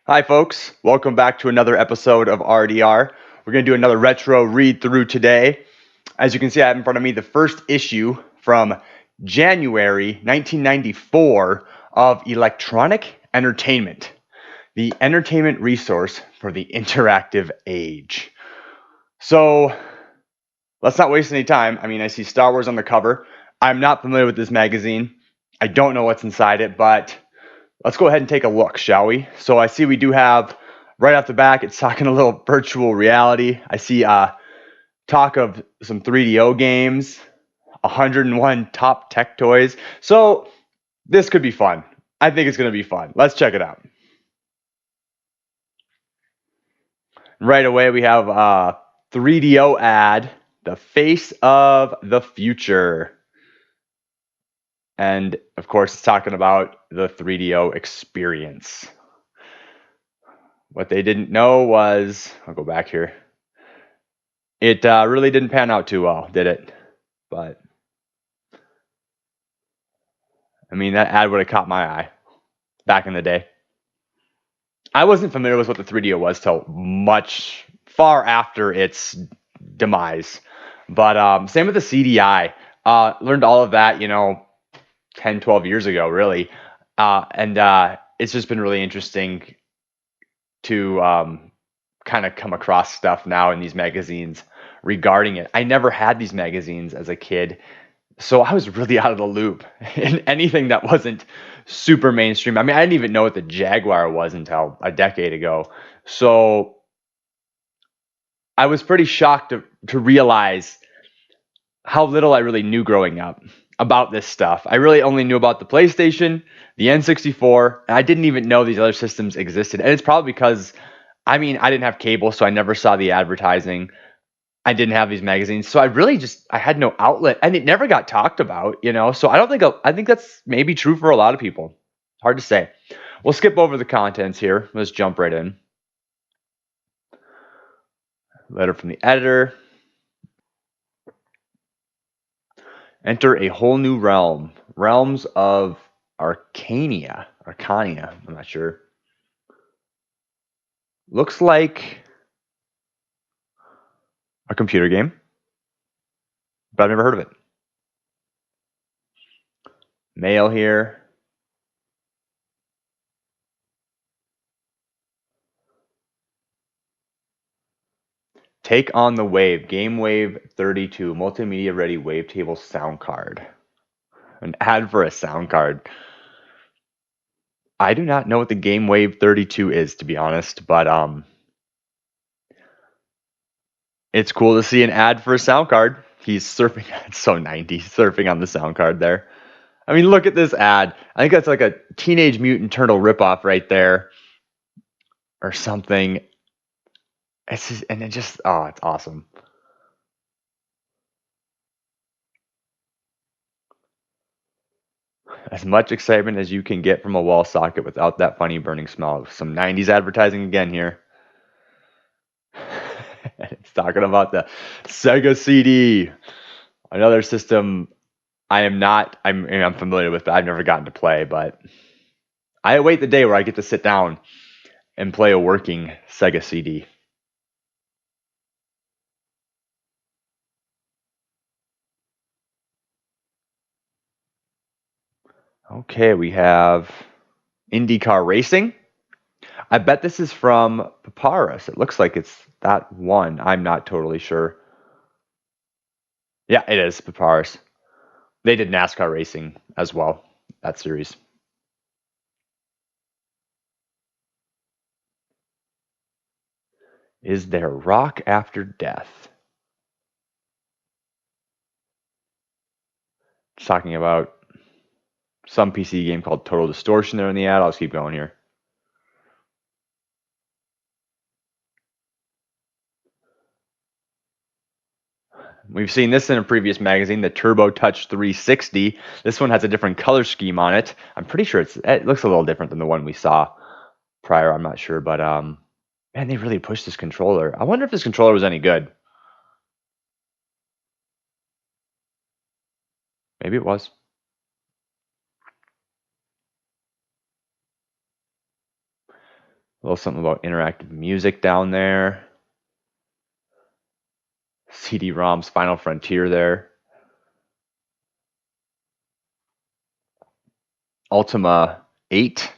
Hi, folks. Welcome back to another episode of RDR. We're going to do another retro read through today. As you can see, I have in front of me the first issue from January 1994 of Electronic Entertainment, the entertainment resource for the interactive age. So let's not waste any time. I see Star Wars on the cover. I'm not familiar with this magazine. I don't know what's inside it, but let's go ahead and take a look, shall we? So I see we do have, right off the back, it's talking a little virtual reality. I see talk of some 3DO games, 101 top tech toys. So this could be fun. I think it's going to be fun. Let's check it out. Right away, we have a 3DO ad, the face of the future. And of course, it's talking about the 3DO experience. What they didn't know was, I'll go back here. It really didn't pan out too well, did it? But that ad would have caught my eye back in the day. I wasn't familiar with what the 3DO was till much far after its demise. But same with the CDI. Learned all of that, 10, 12 years ago, really. And it's just been really interesting to kind of come across stuff now in these magazines regarding it. I never had these magazines as a kid, so I was really out of the loop in anything that wasn't super mainstream. I didn't even know what the Jaguar was until a decade ago. So I was pretty shocked to realize how little I really knew growing up about this stuff. I really only knew about the PlayStation, the N64, and I didn't even know these other systems existed. And it's probably because I didn't have cable, so I never saw the advertising. I didn't have these magazines, so I had no outlet, and it never got talked about. So I think that's maybe true for a lot of people. Hard to say. We'll skip over the contents here. Let's jump right in. Letter from the editor. Enter a whole new realm. Realms of Arcania. I'm not sure. Looks like a computer game, but I've never heard of it. Mail here. Take on the Wave, Game Wave 32, multimedia ready wavetable sound card. An ad for a sound card. I do not know what the Game Wave 32 is, to be honest, but it's cool to see an ad for a sound card. He's surfing. It's so 90s, surfing on the sound card there. Look at this ad. I think that's like a Teenage Mutant Turtle ripoff right there, or something. It's awesome. As much excitement as you can get from a wall socket without that funny burning smell. Some 90s advertising again here. It's talking about the Sega CD, another system I'm familiar with, but I've never gotten to play. But I await the day where I get to sit down and play a working Sega CD. Okay, we have IndyCar Racing. I bet this is from Papyrus. It looks like it's that one. I'm not totally sure. Yeah, it is Papyrus. They did NASCAR racing as well, that series. Is there rock after death? It's talking about some PC game called Total Distortion there in the ad. I'll just keep going here. We've seen this in a previous magazine, the Turbo Touch 360. This one has a different color scheme on it. I'm pretty sure it looks a little different than the one we saw prior. I'm not sure, but man, they really pushed this controller. I wonder if this controller was any good. Maybe it was. little something about interactive music down there. CD-ROM's Final Frontier there. Ultima 8.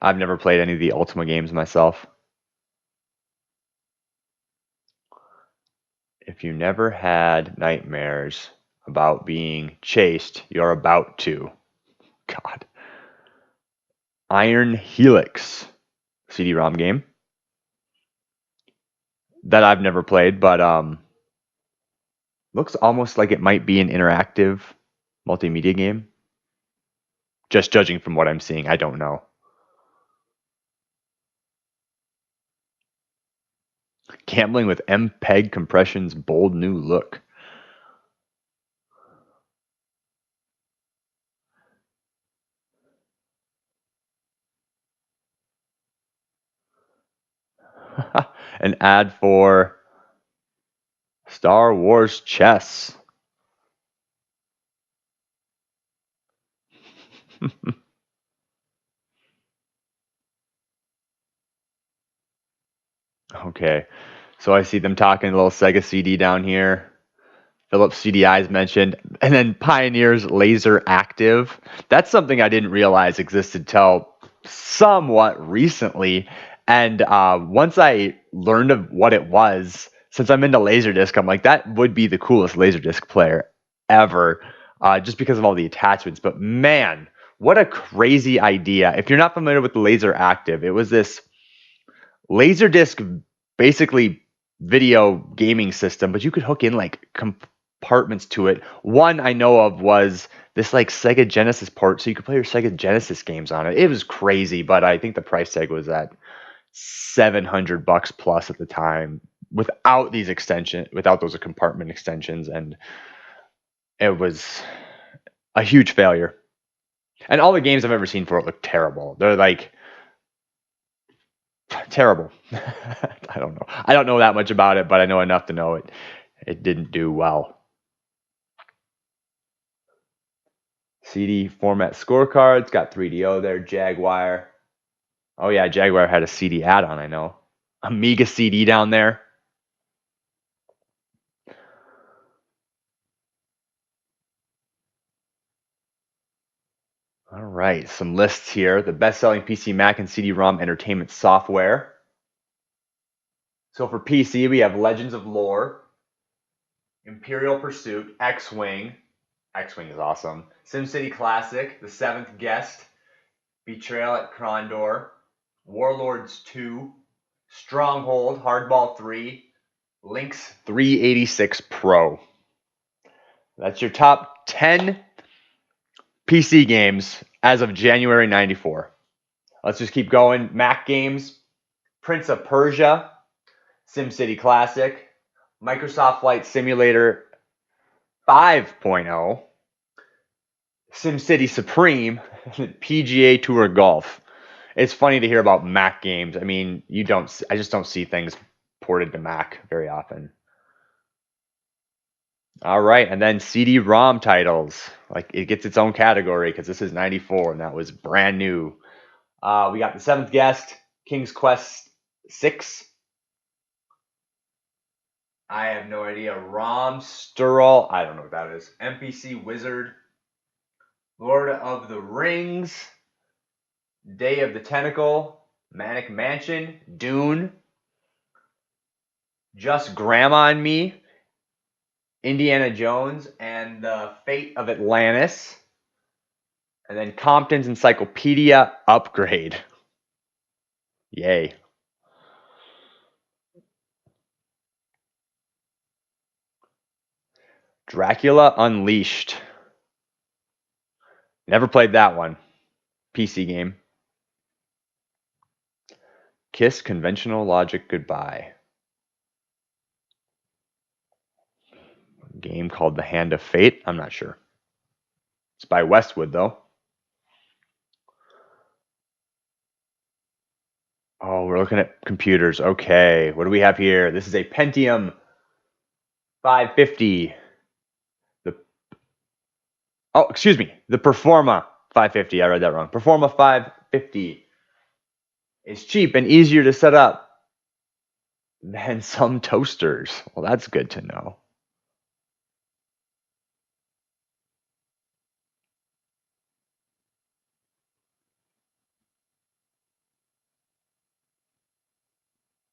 I've never played any of the Ultima games myself. If you never had nightmares about being chased, you're about to. God. Iron Helix CD-ROM game that I've never played, but looks almost like it might be an interactive multimedia game. Just judging from what I'm seeing, I don't know. Gambling with MPEG Compression's bold new look. An ad for Star Wars chess. Okay, so I see them talking a little Sega CD down here. Philips CDI is mentioned, and then Pioneer's Laser Active. That's something I didn't realize existed till somewhat recently. And once I learned of what it was, since I'm into Laserdisc, I'm like, that would be the coolest Laserdisc player ever, just because of all the attachments. But man, what a crazy idea. If you're not familiar with the Laser Active, it was this Laserdisc, basically video gaming system, but you could hook in like compartments to it. One I know of was this like Sega Genesis port, so you could play your Sega Genesis games on it. It was crazy, but I think the price tag was at $700 plus at the time without those compartment extensions, and it was a huge failure. And all the games I've ever seen for it look terrible. They're like terrible. I don't know. I don't know that much about it, but I know enough to know it didn't do well. CD format scorecards, got 3DO there, Jaguar. Oh yeah, Jaguar had a CD add-on, I know. Amiga CD down there. All right, some lists here. The best-selling PC, Mac, and CD-ROM entertainment software. So for PC, we have Legends of Lore, Imperial Pursuit, X-Wing. X-Wing is awesome. SimCity Classic, The Seventh Guest, Betrayal at Krondor, Warlords 2, Stronghold, Hardball 3, Lynx 386 Pro. That's your top 10 PC games as of January 94. Let's just keep going. Mac games, Prince of Persia, SimCity Classic, Microsoft Flight Simulator 5.0, SimCity Supreme, PGA Tour Golf. It's funny to hear about Mac games. I mean, I just don't see things ported to Mac very often. All right, and then CD-ROM titles. Like, it gets its own category because this is 94 and that was brand new. We got The Seventh Guest, King's Quest 6. I have no idea. Rom Sturl, I don't know what that is. NPC Wizard, Lord of the Rings, Day of the Tentacle, Manic Mansion, Dune, Just Grandma and Me, Indiana Jones, and The Fate of Atlantis, and then Compton's Encyclopedia Upgrade. Yay. Dracula Unleashed. Never played that one. PC game. Kiss Conventional Logic Goodbye. A game called The Hand of Fate. I'm not sure. It's by Westwood, though. Oh, we're looking at computers. Okay, what do we have here? This is a Pentium 550. Oh, excuse me. The Performa 550. I read that wrong. Performa 550 is cheap and easier to set up than some toasters. Well, that's good to know.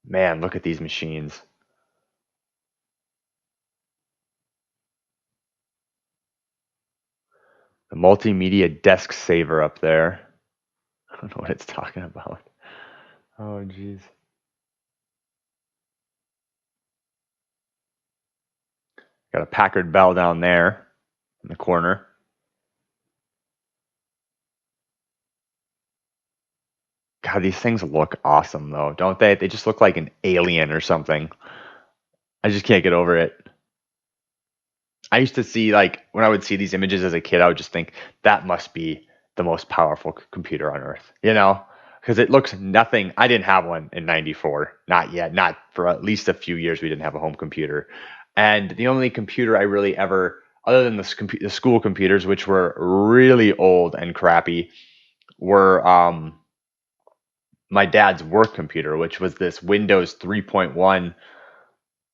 Man, look at these machines. The multimedia desk saver up there. I don't know what it's talking about. Oh, jeez. Got a Packard Bell down there in the corner. God, these things look awesome, though, don't they? They just look like an alien or something. I just can't get over it. I used to see, like, when I would see these images as a kid, I would just think that must be the most powerful computer on earth, you know? Because it looks nothing. I didn't have one in '94, not yet, not for at least a few years. We didn't have a home computer. And the only computer I really ever, other than the school computers, which were really old and crappy, were my dad's work computer, which was this Windows 3.1.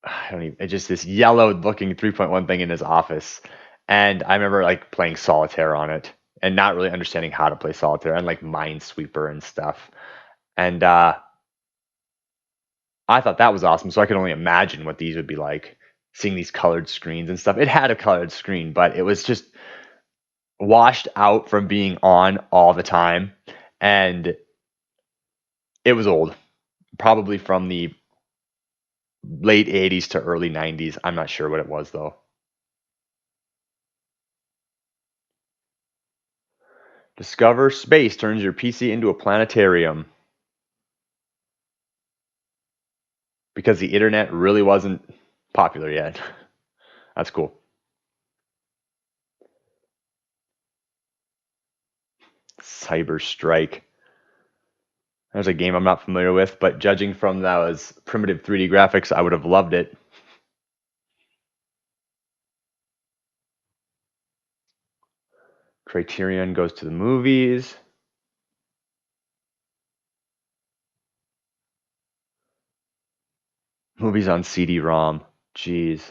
I don't even, it's just this yellow looking 3.1 thing in his office. And I remember like playing solitaire on it and not really understanding how to play solitaire and like Minesweeper and stuff. And I thought that was awesome. So I could only imagine what these would be like, seeing these colored screens and stuff. It had a colored screen, but it was just washed out from being on all the time. And it was old, probably from the late 80s to early 90s. I'm not sure what it was though. Discover Space turns your PC into a planetarium because the internet really wasn't popular yet. That's cool. Cyber Strike. There's a game I'm not familiar with, but judging from those primitive 3D graphics, I would have loved it. Criterion goes to the movies. Movies on CD-ROM. Jeez.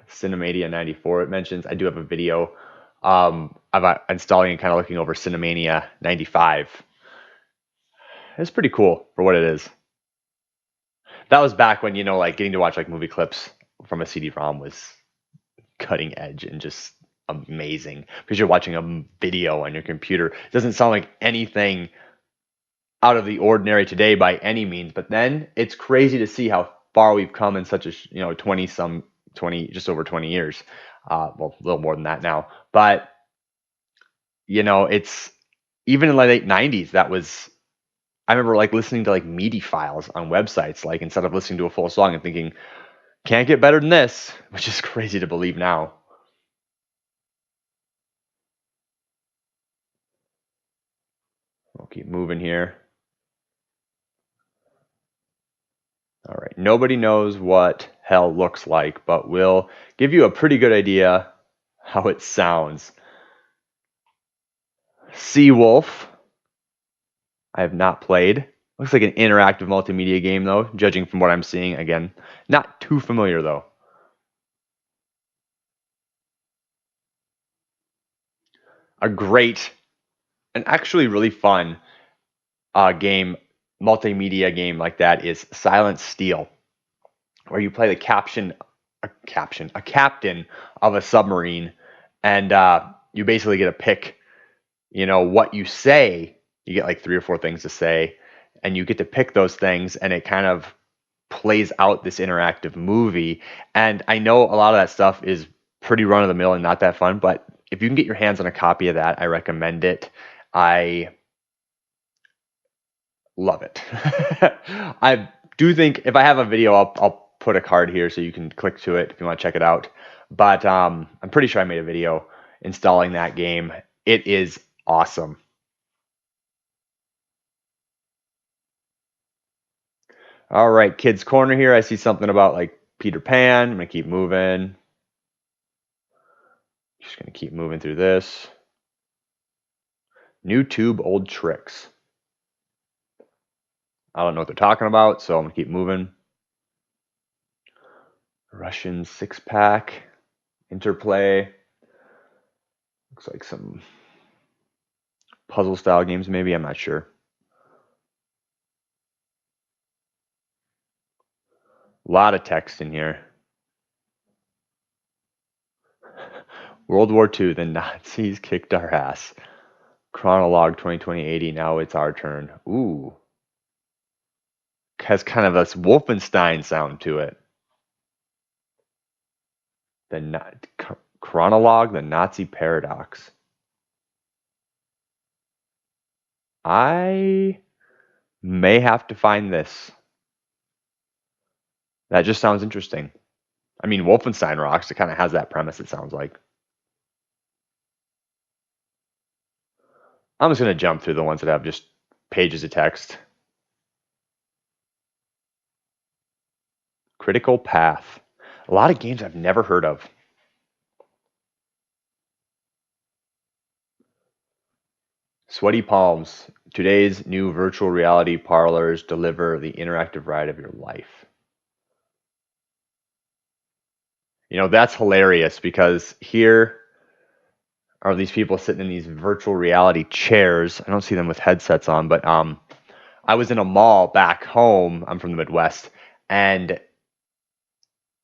Cinemania 94 it mentions. I do have a video of installing and kind of looking over Cinemania 95. It's pretty cool for what it is. That was back when, like getting to watch like movie clips from a CD-ROM was cutting edge and just amazing because you're watching a video on your computer. It doesn't sound like anything out of the ordinary today by any means, but then it's crazy to see how far we've come in such a 20 just over 20 years. Well, a little more than that now, but it's even in the late 90s. That was I remember like listening to like MIDI files on websites, like instead of listening to a full song and thinking can't get better than this, which is crazy to believe now. We'll keep moving here. All right. Nobody knows what hell looks like, but we'll give you a pretty good idea how it sounds. Seawolf. I have not played. Looks like an interactive multimedia game, though, judging from what I'm seeing. Again, not too familiar, though. A great and actually really fun game, multimedia game like that is Silent Steel, where you play a captain of a submarine, and you basically get to pick, what you say. You get like three or four things to say, and you get to pick those things, and it kind of plays out this interactive movie. And I know a lot of that stuff is pretty run of the mill and not that fun, but if you can get your hands on a copy of that, I recommend it. I love it. I do think if I have a video, I'll put a card here so you can click to it if you want to check it out. But I'm pretty sure I made a video installing that game. It is awesome. All right, kids corner here. I see something about like Peter Pan. I'm gonna keep moving. Just going to keep moving through this. New tube, old tricks. I don't know what they're talking about, so I'm going to keep moving. Russian six-pack. Interplay. Looks like some puzzle-style games, maybe. I'm not sure. A lot of text in here. World War II, the Nazis kicked our ass. Chronologue 2020-80, now it's our turn. Ooh. Has kind of this Wolfenstein sound to it. Chronologue, the Nazi paradox. I may have to find this. That just sounds interesting. I mean, Wolfenstein rocks. It kind of has that premise, it sounds like. I'm just going to jump through the ones that have just pages of text. Critical Path. A lot of games I've never heard of. Sweaty Palms. Today's new virtual reality parlors deliver the interactive ride of your life. You know, that's hilarious because here are these people sitting in these virtual reality chairs. I don't see them with headsets on, but I was in a mall back home. I'm from the Midwest, and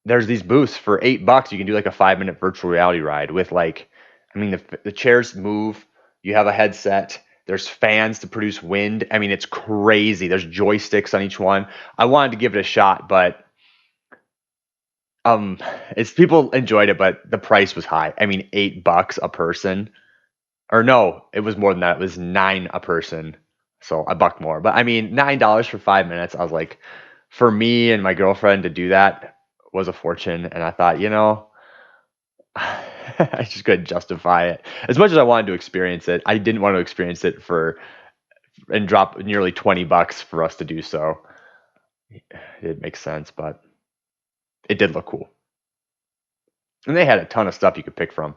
there's these booths for $8. You can do like a 5-minute virtual reality ride with like, I mean, the chairs move. You have a headset. There's fans to produce wind. I mean, it's crazy. There's joysticks on each one. I wanted to give it a shot, but it's people enjoyed it, but the price was high. I mean, $8 a person. Or no, it was more than that. It was 9 a person. So a buck more. But I mean, $9 for 5 minutes. I was like, for me and my girlfriend to do that was a fortune. And I thought, you know, I just couldn't justify it. As much as I wanted to experience it, I didn't want to experience it and drop nearly $20 for us to do so. It makes sense, but it did look cool. And they had a ton of stuff you could pick from.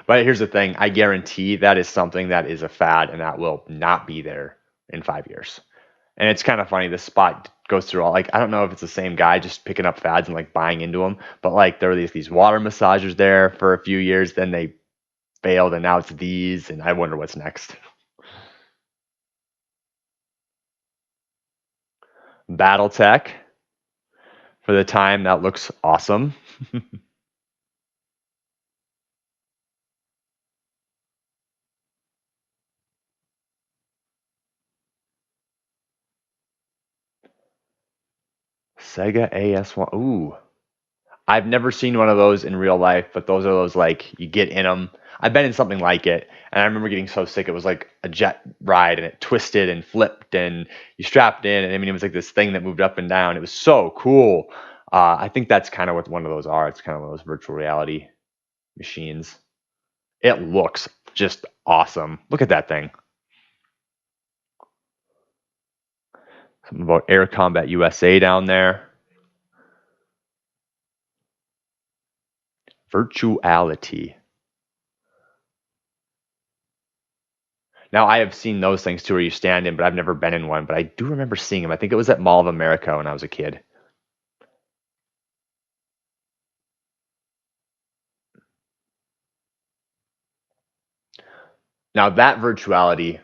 But here's the thing, I guarantee that is something that is a fad and that will not be there in 5 years. And it's kind of funny, this spot goes through all, like, I don't know if it's the same guy just picking up fads and like buying into them, but like there were these water massagers there for a few years, then they failed and now it's these, and I wonder what's next. Battletech. For the time, that looks awesome. Sega AS1. Ooh. I've never seen one of those in real life, but those are those like you get in them. I've been in something like it, and I remember getting so sick. It was like a jet ride, and it twisted and flipped, and you strapped in, and I mean, it was like this thing that moved up and down. It was so cool. I think that's kind of what one of those are. It's kind of one of those virtual reality machines. It looks just awesome. Look at that thing. Something about Air Combat USA down there. Virtuality. Now, I have seen those things too where you stand in, but I've never been in one. But I do remember seeing them. I think it was at Mall of America when I was a kid. Now, that virtuality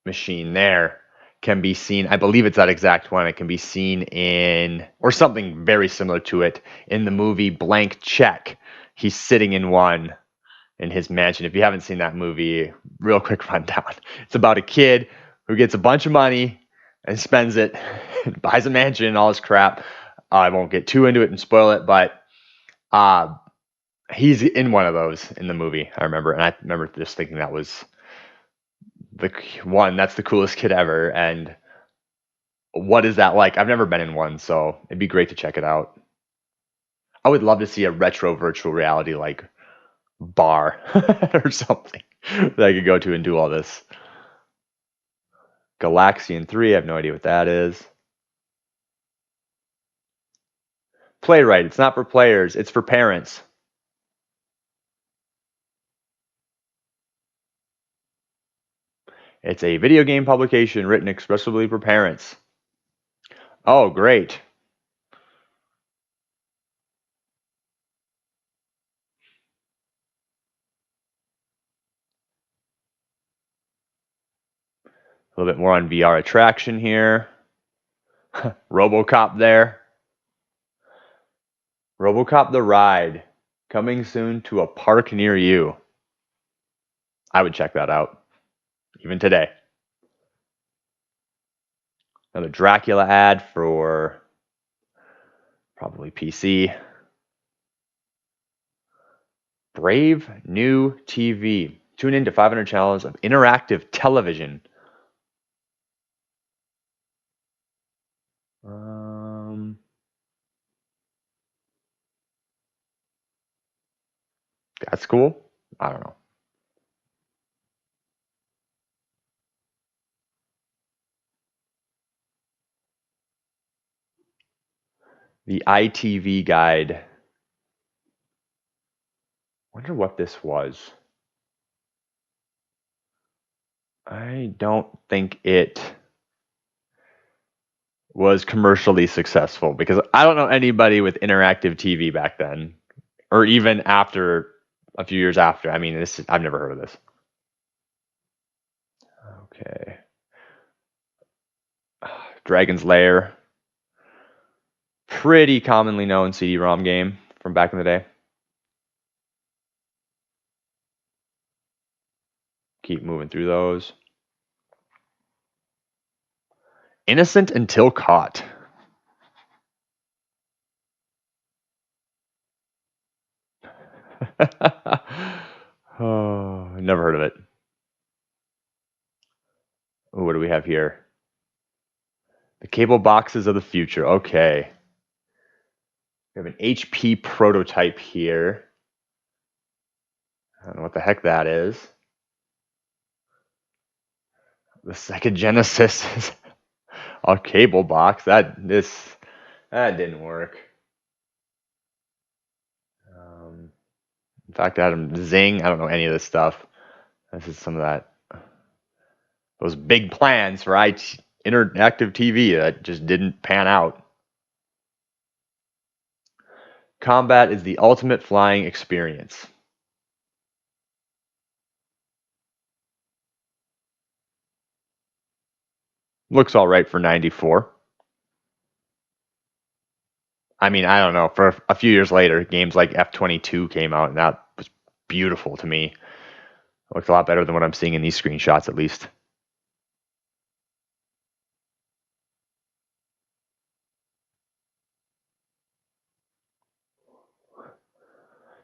machine there can be seen, I believe it's that exact one. It can be seen in, or something very similar to it, in the movie Blank Check. He's sitting in one in his mansion. If you haven't seen that movie, real quick rundown. It's about a kid who gets a bunch of money and spends it, buys a mansion and all this crap. I won't get too into it and spoil it, but he's in one of those in the movie, I remember. And I remember just thinking that was that's the coolest kid ever. And what is that like? I've never been in one, so it'd be great to check it out. I would love to see a retro virtual reality like bar or something that I could go to and do all this. Galaxian 3, I have no idea what that is. Playwright, it's not for players, it's for parents. It's a video game publication written expressly for parents. Oh, great. A little bit more on VR attraction here. RoboCop there. RoboCop the Ride, coming soon to a park near you. I would check that out, even today. Another Dracula ad for probably PC. Brave New TV. Tune in to 500 channels of interactive television. That's cool. I don't know. The ITV guide. Wonder what this was. I don't think it was commercially successful because I don't know anybody with interactive TV back then, or even after a few years after. I mean, I've never heard of this. Okay. Dragon's Lair. Pretty commonly known CD-ROM game from back in the day. Keep moving through those. Innocent Until Caught. Oh, never heard of it. Ooh, what do we have here? The cable boxes of the future. Okay. We have an HP prototype here. I don't know what the heck that is. The Sega Genesis is a cable box. That didn't work. In fact, I had them Zing. I don't know any of this stuff. This is some of those big plans for interactive TV that just didn't pan out. Combat is the ultimate flying experience. Looks all right for 94. I mean, I don't know. For a few years later, games like F-22 came out, and that was beautiful to me. It looks a lot better than what I'm seeing in these screenshots, at least.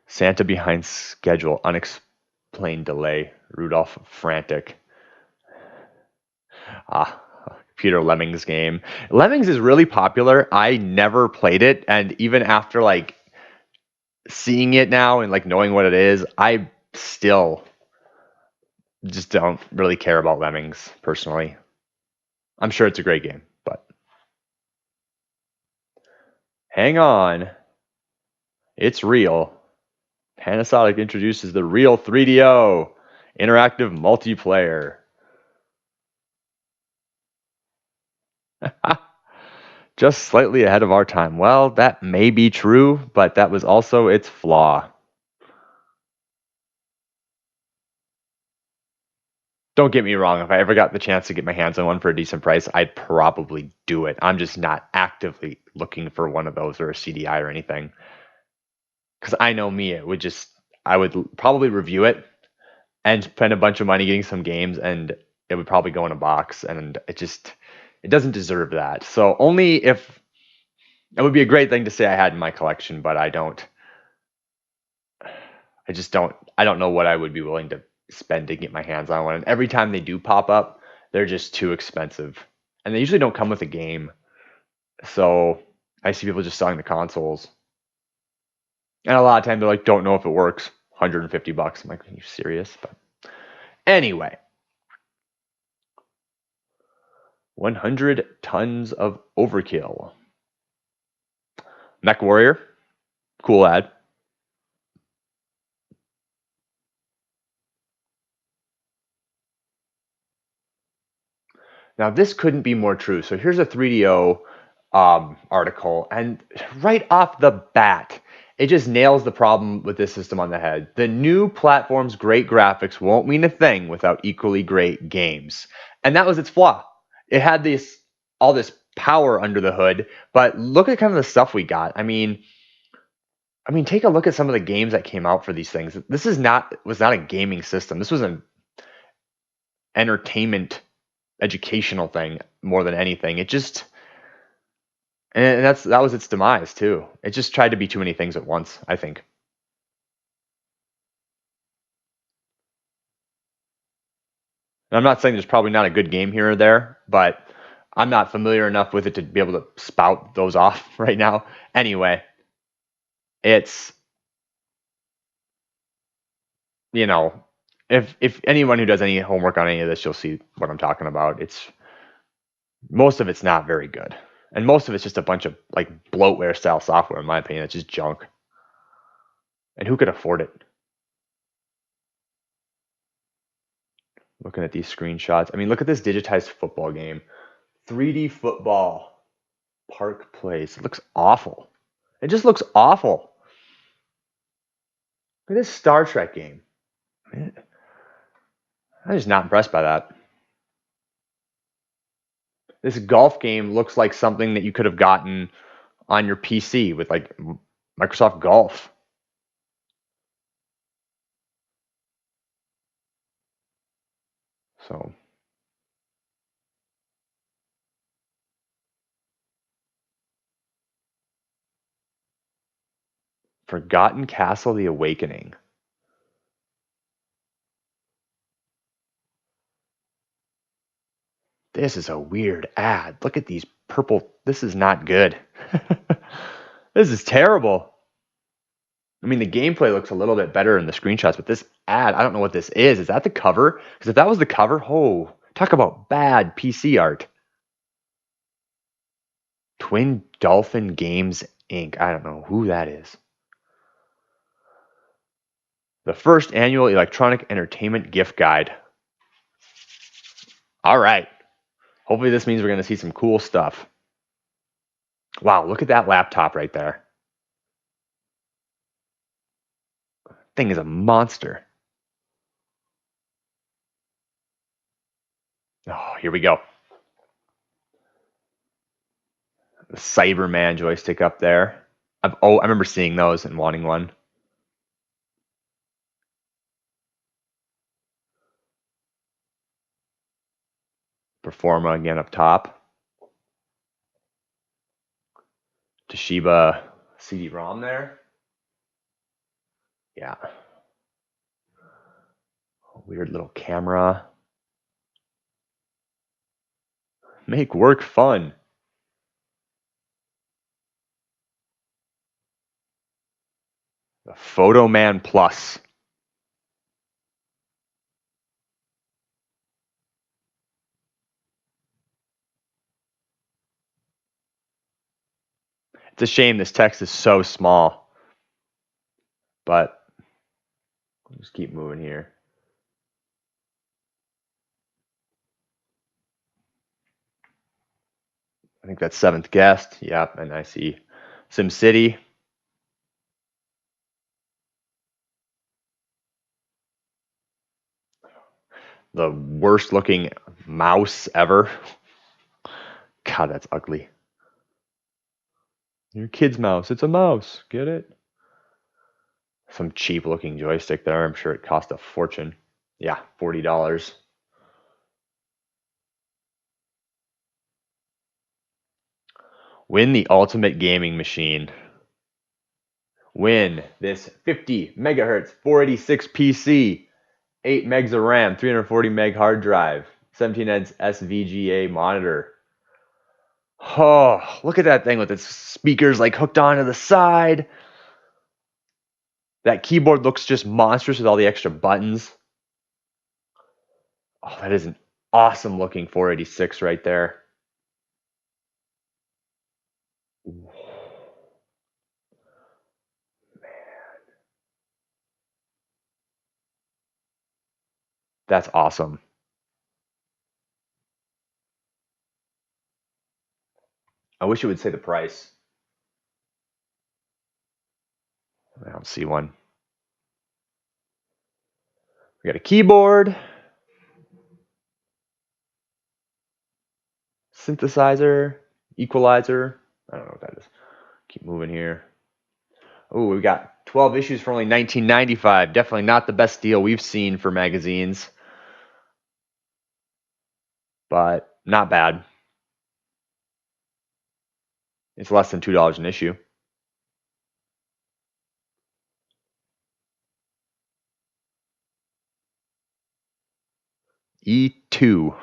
Santa behind schedule, unexplained delay. Rudolph frantic. Peter Lemmings game. Lemmings is really popular. I never played it, and even after like seeing it now and like knowing what it is, I still just don't really care about Lemmings personally. I'm sure it's a great game, but hang on. It's real. Panasonic introduces the Real 3DO interactive multiplayer. Just slightly ahead of our time. Well, that may be true, but that was also its flaw. Don't get me wrong, if I ever got the chance to get my hands on one for a decent price, I'd probably do it. I'm just not actively looking for one of those or a CDI or anything. Because I know me, I would probably review it and spend a bunch of money getting some games, and it would probably go in a box, and it doesn't deserve that. So only if it would be a great thing to say I had in my collection, but I don't. I don't know what I would be willing to spend to get my hands on one. And every time they do pop up, they're just too expensive. And they usually don't come with a game. So I see people just selling the consoles. And a lot of times they're like, don't know if it works. $150. I'm like, are you serious? But anyway. 100 tons of overkill. Mech Warrior. Cool ad. Now, this couldn't be more true. So here's a 3DO article, and right off the bat, it just nails the problem with this system on the head. The new platform's great graphics won't mean a thing without equally great games. And that was its flaw. It had all this power under the hood, but look at kind of the stuff we got. I mean, take a look at some of the games that came out for these things. This was not a gaming system. This was an entertainment educational thing more than anything. It just and that was its demise too. It just tried to be too many things at once, I think. And I'm not saying there's probably not a good game here or there, but I'm not familiar enough with it to be able to spout those off right now. Anyway, it's you know, if anyone who does any homework on any of this, you'll see what I'm talking about. It's most of it's not very good. And most of it's just a bunch of like bloatware style software, in my opinion. It's just junk. And who could afford it? Looking at these screenshots. I mean, look at this digitized football game. 3D football. Park Place. It looks awful. It just looks awful. Look at this Star Trek game. Man, I'm just not impressed by that. This golf game looks like something that you could have gotten on your PC with like Microsoft Golf. So, Forgotten Castle: The Awakening. This is a weird ad. Look at these purple. This is not good. This is terrible. I mean, the gameplay looks a little bit better in the screenshots, but this ad, I don't know what this is. Is that the cover? Because if that was the cover, oh, talk about bad PC art. Twin Dolphin Games Inc. I don't know who that is. The first annual electronic entertainment gift guide. All right. Hopefully, this means we're going to see some cool stuff. Wow, look at that laptop right there. Thing is a monster. Oh, here we go. The Cyberman joystick up there. I remember seeing those and wanting one. Performa again up top. Toshiba CD-ROM there. Yeah. Weird little camera. Make work fun. The Photoman Plus. It's a shame this text is so small. But we'll just keep moving here. I think that's Seventh Guest. Yep, and I see SimCity. The worst looking mouse ever. God, that's ugly. Your kid's mouse. It's a mouse. Get it? Some cheap looking joystick there. I'm sure it cost a fortune. Yeah, $40. Win the ultimate gaming machine. Win this 50 megahertz 486 PC, 8 megs of RAM, 340 meg hard drive, 17 inch SVGA monitor. Oh, look at that thing with its speakers like hooked onto the side. That keyboard looks just monstrous with all the extra buttons. Oh, that is an awesome looking 486 right there. That's awesome. I wish it would say the price. I don't see one. We got a keyboard, synthesizer, equalizer. I don't know what that is. Keep moving here. Oh, we got 12 issues for only $19.95. Definitely not the best deal we've seen for magazines, but not bad. It's less than $2 an issue. E2.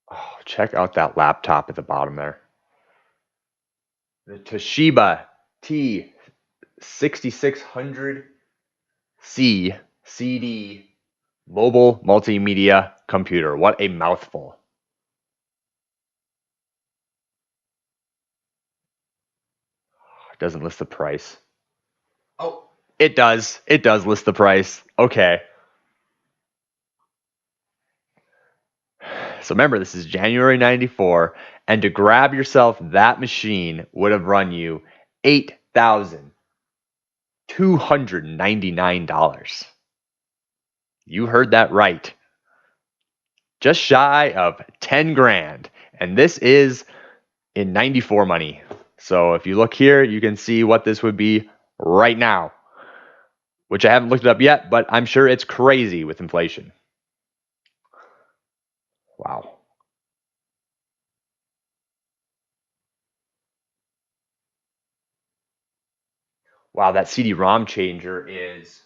Oh, check out that laptop at the bottom there. The Toshiba T6600C CD mobile multimedia computer. What a mouthful. It doesn't list the price. Oh, it does. It does list the price. Okay. So remember, this is January 94, and to grab yourself that machine would have run you $8,299. You heard that right. Just shy of 10 grand. And this is in 94 money. So if you look here, you can see what this would be right now, which I haven't looked it up yet, but I'm sure it's crazy with inflation. Wow. Wow, that CD-ROM changer is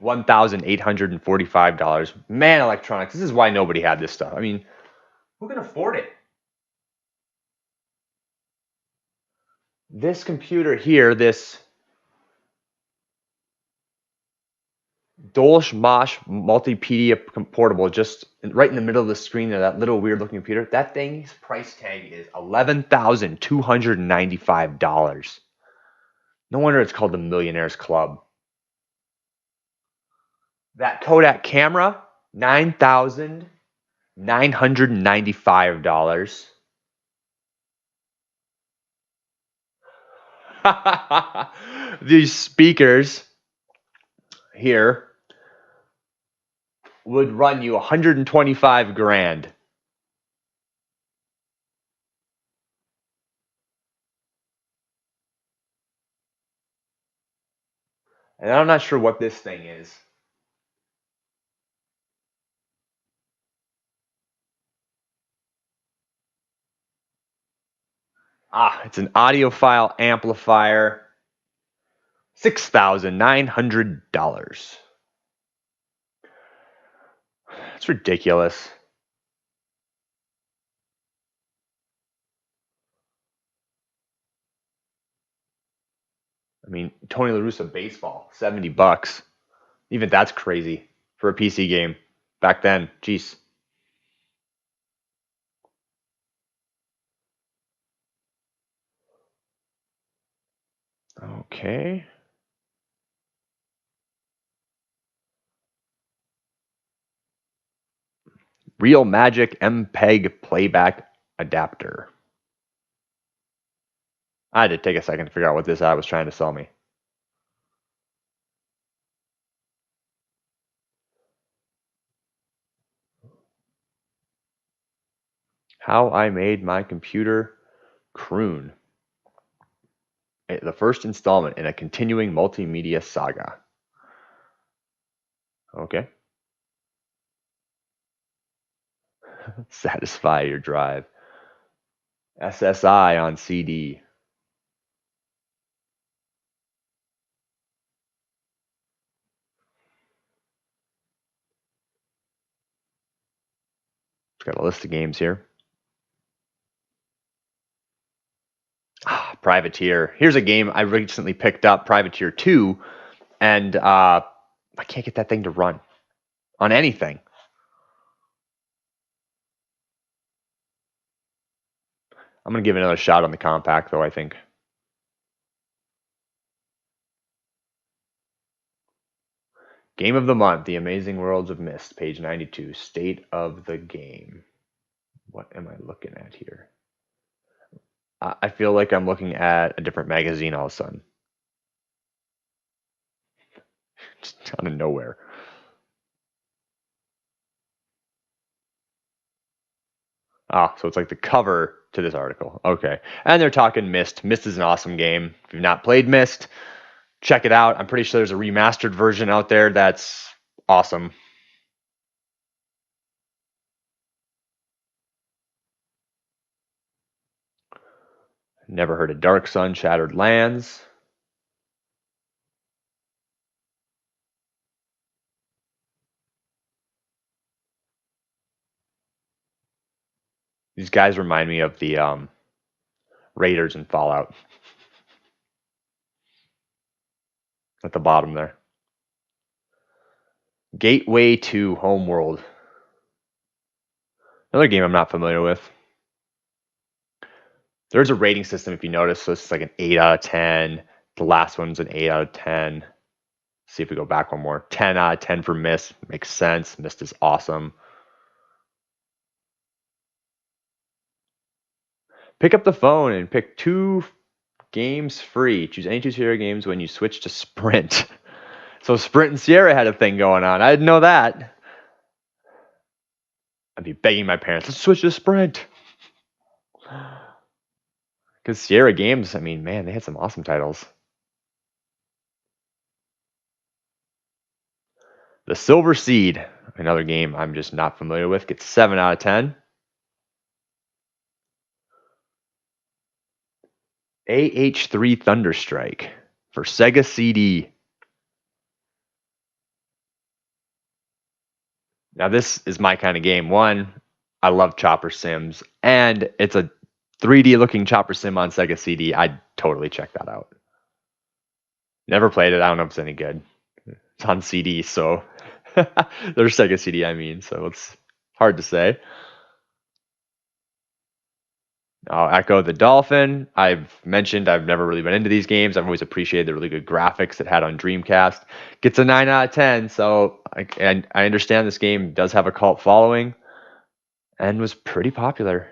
$1,845. Man, electronics, this is why nobody had this stuff. I mean, who can afford it? This computer here, this Dolch Mosh Multipedia Portable, just right in the middle of the screen there, that little weird looking computer, that thing's price tag is $11,295. No wonder it's called the Millionaires Club. That Kodak camera, $9,995. These speakers here would run you 125 grand. And I'm not sure what this thing is. It's an audiophile amplifier. $6,900. That's ridiculous. I mean, Tony La Russa baseball, $70. Even that's crazy for a PC game back then. Jeez. Okay. Real Magic MPEG playback adapter. I had to take a second to figure out what this ad was trying to sell me. How I Made My Computer Croon. The first installment in a continuing multimedia saga. Okay. Satisfy your drive. SSI on CD. It's got a list of games here. Privateer. Here's a game I recently picked up, Privateer 2, and I can't get that thing to run on anything. I'm going to give it another shot on the compact, though, I think. Game of the month, The Amazing Worlds of Mist, page 92, state of the game. What am I looking at here? I feel like I'm looking at a different magazine all of a sudden. Just out of nowhere. Ah, so it's like the cover to this article. Okay. And they're talking Myst. Myst is an awesome game. If you've not played Myst, check it out. I'm pretty sure there's a remastered version out there that's awesome. Never heard of Dark Sun Shattered Lands. These guys remind me of the Raiders in Fallout. At the bottom there. Gateway to Homeworld. Another game I'm not familiar with. There's a rating system if you notice, so it's like an 8 out of 10. The last one's an 8 out of 10. See if we go back one more. 10 out of 10 for Myst. Makes sense. Myst is awesome. Pick up the phone and pick 2 games free. Choose any 2 Sierra games when you switch to Sprint. So Sprint and Sierra had a thing going on. I didn't know that. I'd be begging my parents, let's switch to Sprint. Because Sierra games, I mean, man, they had some awesome titles. The Silver Seed, another game I'm just not familiar with, gets 7 out of 10. AH3 Thunderstrike for Sega CD. Now, this is my kind of game. One, I love Chopper Sims, and it's a 3D looking Chopper Sim on Sega CD. I'd totally check that out. Never played it. I don't know if it's any good. It's on CD, so there's Sega CD, I mean, so it's hard to say. I'll echo the Dolphin. I've mentioned I've never really been into these games. I've always appreciated the really good graphics it had on Dreamcast. Gets a 9 out of 10, so I understand this game does have a cult following and was pretty popular.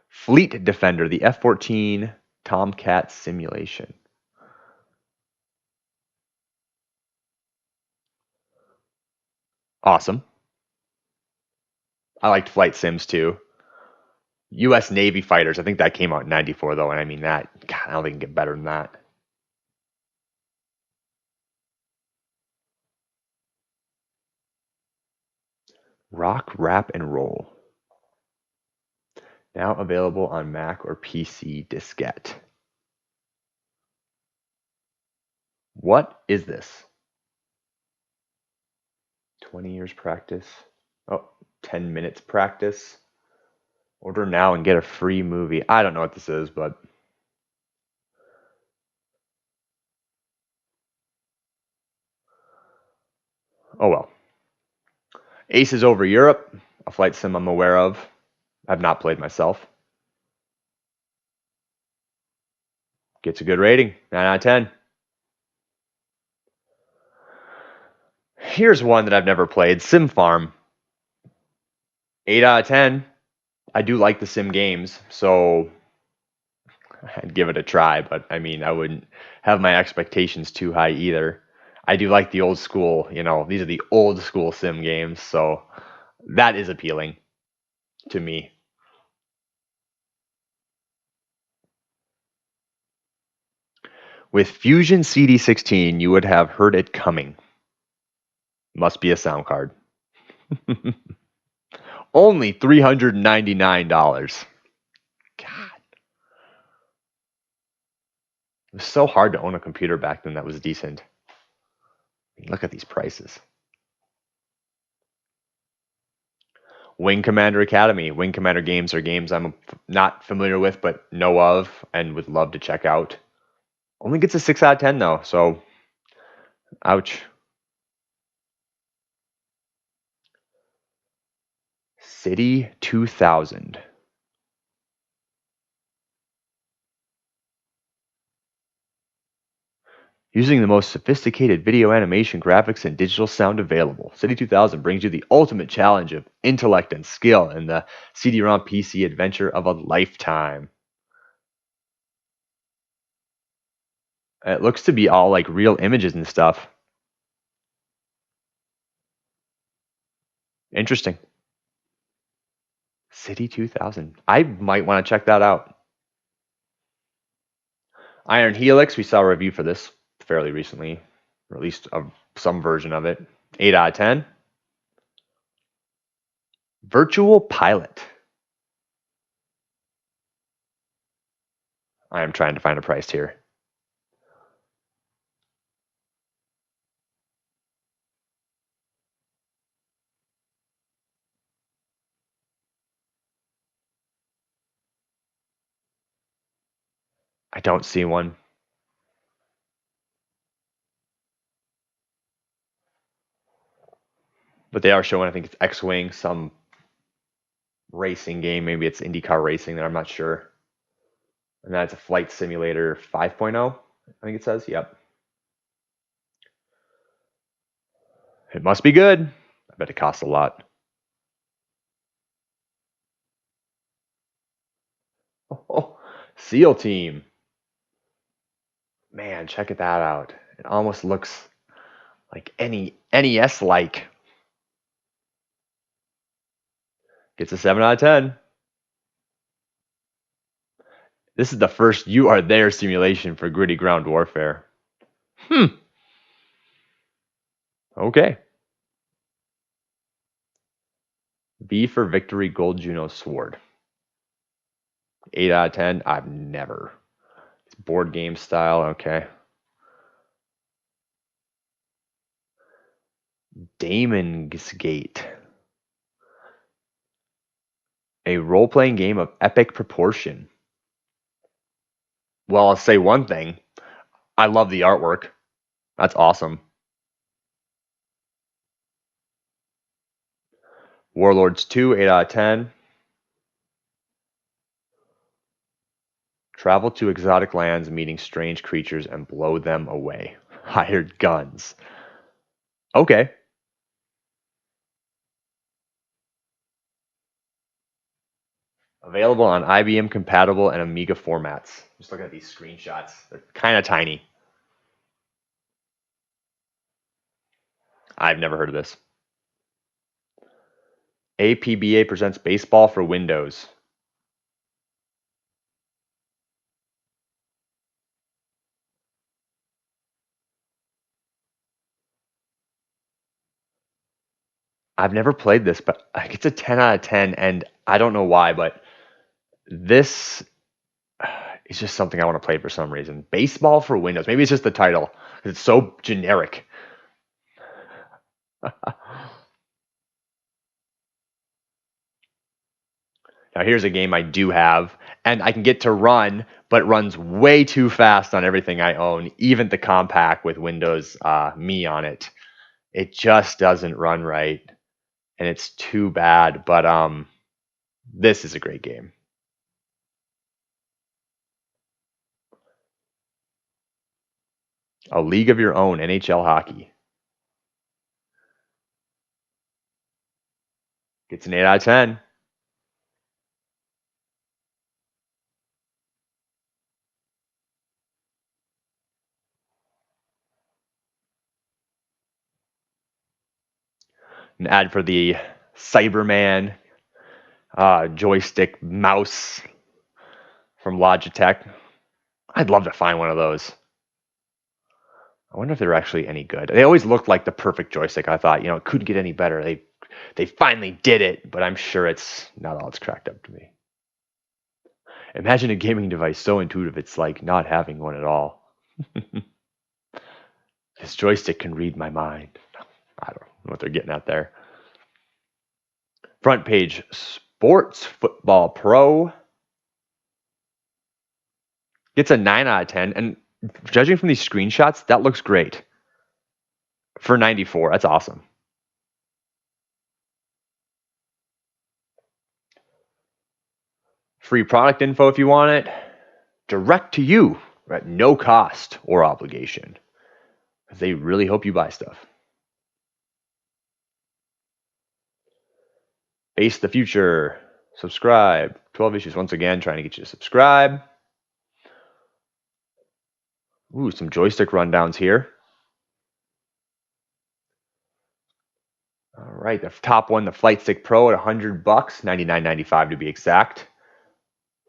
Fleet Defender, the F-14 Tomcat simulation. Awesome. I liked Flight Sims too. U.S. Navy fighters. I think that came out in '94 though, and I mean that. God, I don't think it can get better than that. Rock, Rap, and Roll. Now available on Mac or PC diskette. What is this? 20 years practice. Oh, 10 minutes practice. Order now and get a free movie. I don't know what this is, but oh well. Aces Over Europe, a flight sim I'm aware of. I've not played myself. Gets a good rating, 9 out of 10. Here's one that I've never played, Sim Farm. 8 out of 10. I do like the sim games, so I'd give it a try, but I mean, I wouldn't have my expectations too high either. I do like the old school, these are the old school sim games, so that is appealing to me. With Fusion CD16, you would have heard it coming. Must be a sound card. Only $399. God. It was so hard to own a computer back then that was decent. Look at these prices. Wing Commander Academy. Wing Commander games are games I'm not familiar with, but know of and would love to check out. Only gets a 6 out of 10, though, so ouch. City 2000. Using the most sophisticated video animation graphics and digital sound available, City 2000 brings you the ultimate challenge of intellect and skill in the CD-ROM PC adventure of a lifetime. It looks to be all like real images and stuff. Interesting. City 2000. I might want to check that out. Iron Helix, we saw a review for this fairly recently, or at least some version of it. 8 out of 10. Virtual Pilot. I am trying to find a price here. I don't see one. But they are showing, I think it's X-Wing, some racing game. Maybe it's IndyCar racing that I'm not sure. And that's a Flight Simulator 5.0, I think it says. Yep. It must be good. I bet it costs a lot. Oh, SEAL Team. Man, check that out. It almost looks like any NES-like. Gets a 7 out of 10. This is the first You Are There simulation for gritty ground warfare. Okay. V for Victory Gold Juno Sword. 8 out of 10. I've never. It's board game style. Okay. Damon's Gate. A role-playing game of epic proportion. Well, I'll say one thing. I love the artwork. That's awesome. Warlords 2, 8 out of 10. Travel to exotic lands, meeting strange creatures, and blow them away. Hired guns. Okay. Available on IBM compatible and Amiga formats. Just look at these screenshots. They're kind of tiny. I've never heard of this. APBA presents Baseball for Windows. I've never played this, but it's a 10 out of 10, and I don't know why, but this is just something I want to play for some reason. Baseball for Windows. Maybe it's just the title. It's so generic. Now here's a game I do have, and I can get to run, but it runs way too fast on everything I own, even the compact with Windows Me on it. It just doesn't run right, and it's too bad. But this is a great game. A League of Your Own, NHL hockey. Gets an 8 out of 10. An ad for the Cyberman joystick mouse from Logitech. I'd love to find one of those. I wonder if they're actually any good. They always looked like the perfect joystick. I thought, it couldn't get any better. They finally did it, but I'm sure it's not all it's cracked up to be. Imagine a gaming device so intuitive it's like not having one at all. This joystick can read my mind. I don't know what they're getting at there. Front page, Sports Football Pro. Gets a 9 out of 10. And judging from these screenshots, that looks great. For 94, that's awesome. Free product info if you want it. Direct to you at no cost or obligation. They really hope you buy stuff. Face the Future. Subscribe. 12 issues. Once again, trying to get you to subscribe. Ooh, some joystick rundowns here. All right, the top one, the Flight Stick Pro at $100, $99.95 to be exact.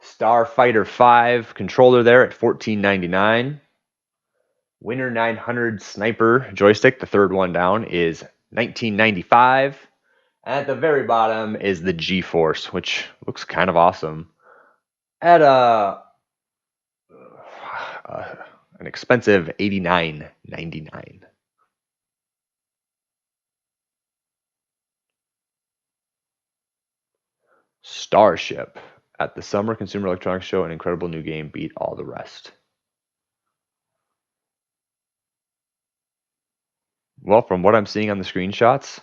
Starfighter 5 controller there at $14.99. Winner 900 Sniper joystick, the third one down, is $19.95. At the very bottom is the G-Force, which looks kind of awesome. At an expensive $89.99. Starship. At the Summer Consumer Electronics Show, an incredible new game beat all the rest. Well, from what I'm seeing on the screenshots,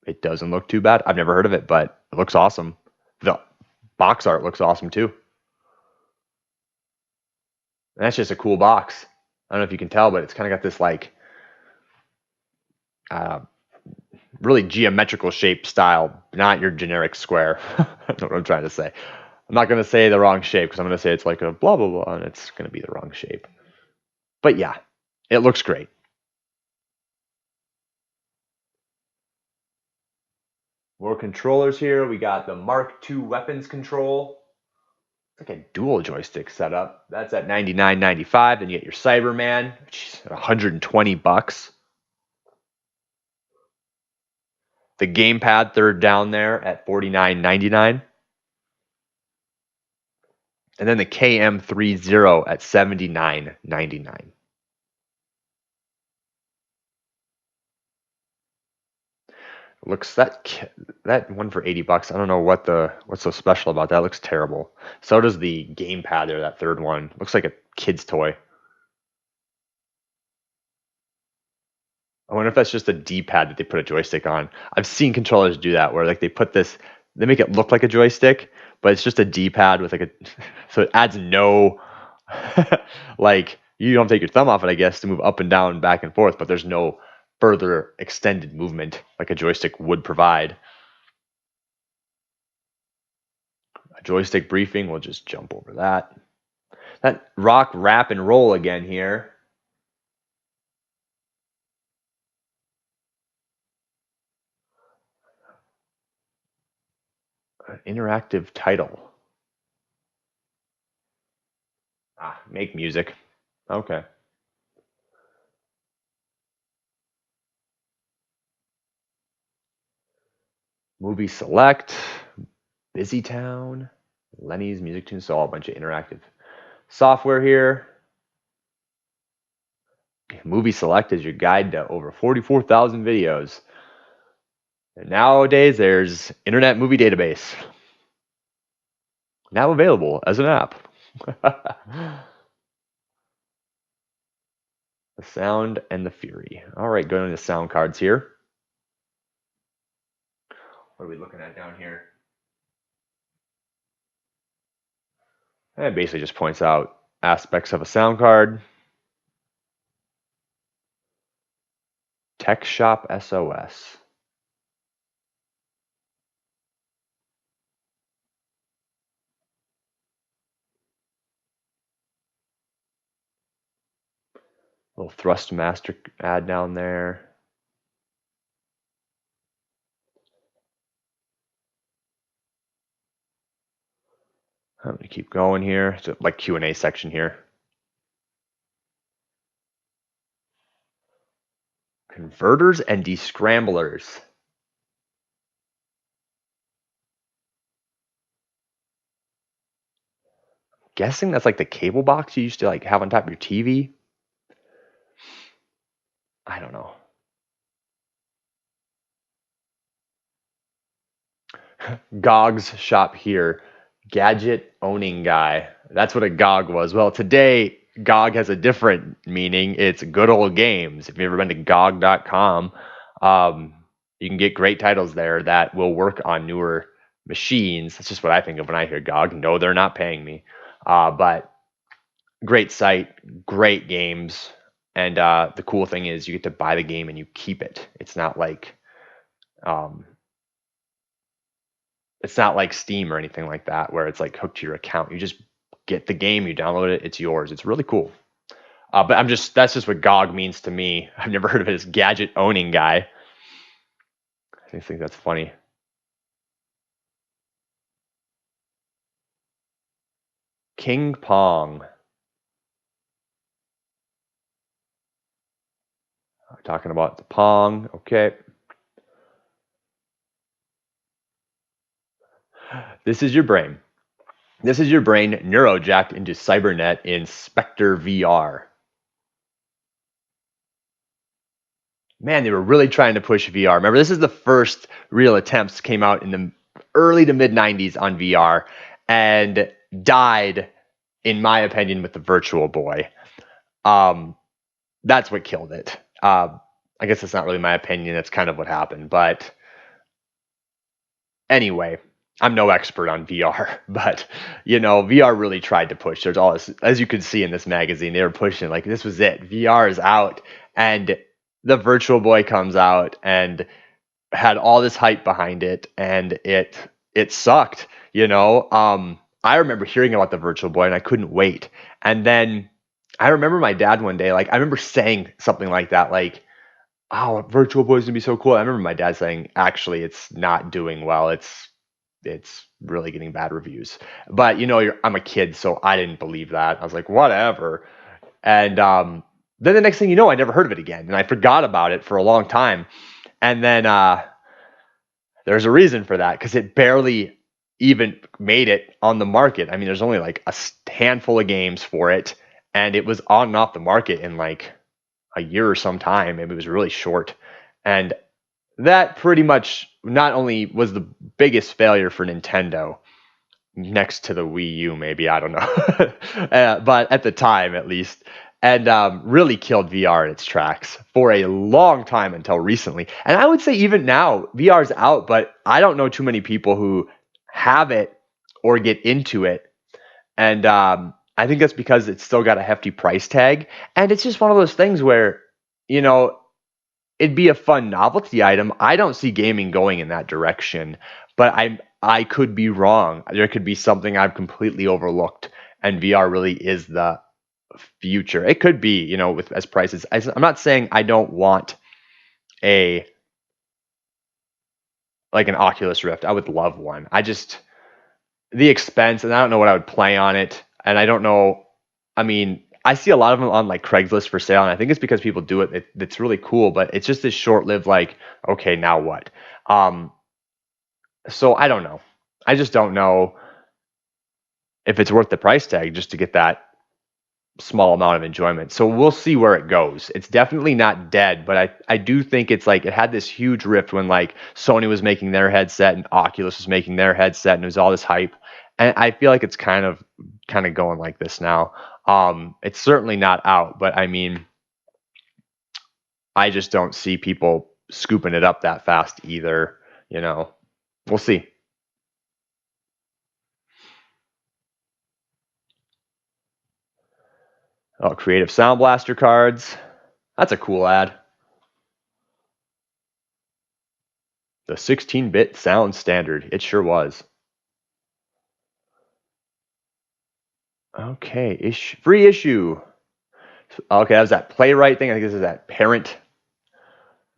it doesn't look too bad. I've never heard of it, but it looks awesome. The box art looks awesome too. And that's just a cool box. I don't know if you can tell, but it's kind of got this like really geometrical shape style, not your generic square. That's what I'm trying to say. I'm not going to say the wrong shape because I'm going to say it's like a blah, blah, blah, and it's going to be the wrong shape. But yeah, it looks great. More controllers here. We got the Mark II weapons control. It's like a dual joystick setup. That's at $99.95. Then you get your Cyberman, which is at $120. The gamepad third down there at $49.99. And then the KM30 at $79.99. Looks that one for $80. I don't know what's so special about that. It looks terrible. So does the gamepad there, that third one. Looks like a kid's toy. I wonder if that's just a D-pad that they put a joystick on. I've seen controllers do that where like they make it look like a joystick, but it's just a D-pad with like a so it adds no like you don't take your thumb off it, I guess, to move up and down, back and forth, but there's no further extended movement like a joystick would provide. A joystick briefing, we'll just jump over that. That rock, rap, and roll again here. An interactive title. Make music. Okay. Movie select, Busy Town, Lenny's Music Tune. So all a bunch of interactive software here. Movie select is your guide to over 44,000 videos. And nowadays, there's Internet Movie Database. Now available as an app. The Sound and the Fury. All right, going into sound cards here. What are we looking at down here? And it basically just points out aspects of a sound card. Tech Shop SOS. Little Thrustmaster ad down there. I'm going to keep going here. It's like Q&A section here. Converters and descramblers. Guessing that's like the cable box you used to like have on top of your TV. I don't know. GOG's shop here. Gadget owning guy. That's what a GOG was. Well, today GOG has a different meaning. It's good old games. If you've ever been to GOG.com, you can get great titles there that will work on newer machines. That's just what I think of when I hear GOG. No, they're not paying me. But great site, great games. And the cool thing is you get to buy the game and you keep it. Um, it's not like Steam or anything like that where it's like hooked to your account. You just get the game, you download it, it's yours. It's really cool. But that's just what GOG means to me. I've never heard of it as gadget owning guy. I think that's funny. King Pong. We're talking about the Pong. Okay. This is your brain. This is your brain neurojacked into Cybernet in Spectre VR. Man, they were really trying to push VR. Remember, this is the first real attempts came out in the early to mid 90s on VR and died, in my opinion, with the Virtual Boy. That's what killed it. I guess that's not really my opinion. That's kind of what happened. But anyway, I'm no expert on VR, but VR really tried to push. There's all this, as you can see in this magazine, they were pushing like this was it. VR is out, and the Virtual Boy comes out and had all this hype behind it, and it sucked. I remember hearing about the Virtual Boy and I couldn't wait. And then I remember my dad one day, like I remember saying something like that, like, "Oh, Virtual Boy is gonna be so cool." I remember my dad saying, "Actually, it's not doing well. It's really getting bad reviews." But I'm a kid, so I didn't believe that. I was like, whatever. And then the next thing you know, I never heard of it again, and I forgot about it for a long time. And then there's a reason for that, because it barely even made it on the market. I mean, there's only like a handful of games for it, and it was on and off the market in like a year or some time. It was really short. And that pretty much not only was the biggest failure for Nintendo, next to the Wii U, maybe, I don't know, but at the time at least, and really killed VR in its tracks for a long time until recently. And I would say even now, VR's out, but I don't know too many people who have it or get into it. And I think that's because it's still got a hefty price tag. And it's just one of those things where, it'd be a fun novelty item. I don't see gaming going in that direction, but I could be wrong. There could be something I've completely overlooked, and VR really is the future. It could be, with as prices. I'm not saying I don't want an Oculus Rift. I would love one. The expense, and I don't know what I would play on it, and I don't know. I mean, I see a lot of them on like Craigslist for sale, and I think it's because people do it. It's really cool, but it's just this short-lived, like, okay, now what? So I don't know. I just don't know if it's worth the price tag just to get that small amount of enjoyment. So we'll see where it goes. It's definitely not dead, but I do think it's like it had this huge rift when like Sony was making their headset and Oculus was making their headset, and it was all this hype. And I feel like it's kind of going like this now. It's certainly not out, but I mean, I just don't see people scooping it up that fast either. We'll see. Oh, Creative Sound Blaster cards. That's a cool ad. The 16-bit sound standard. It sure was. Okay, free issue. Okay, that was that Playwright thing. I think this is that parent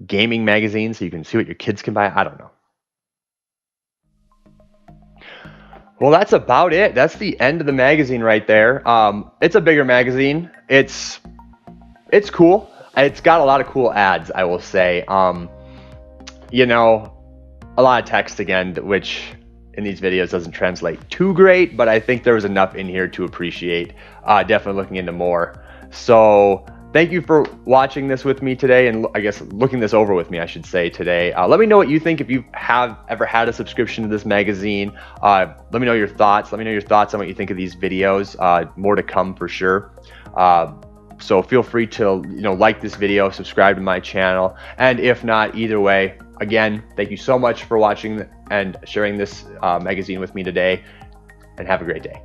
gaming magazine, so you can see what your kids can buy. I don't know. Well, that's about it. That's the end of the magazine right there. It's a bigger magazine. It's cool. It's got a lot of cool ads, I will say. A lot of text again, which in these videos doesn't translate too great, but I think there was enough in here to appreciate. Definitely looking into more. So thank you for watching this with me today, and I guess looking this over with me, I should say, today. Let me know what you think if you have ever had a subscription to this magazine. Let me know your thoughts. Let me know your thoughts on what you think of these videos. More to come for sure. So feel free to like this video, subscribe to my channel, and if not, either way, again, thank you so much for watching and sharing this magazine with me today, and have a great day.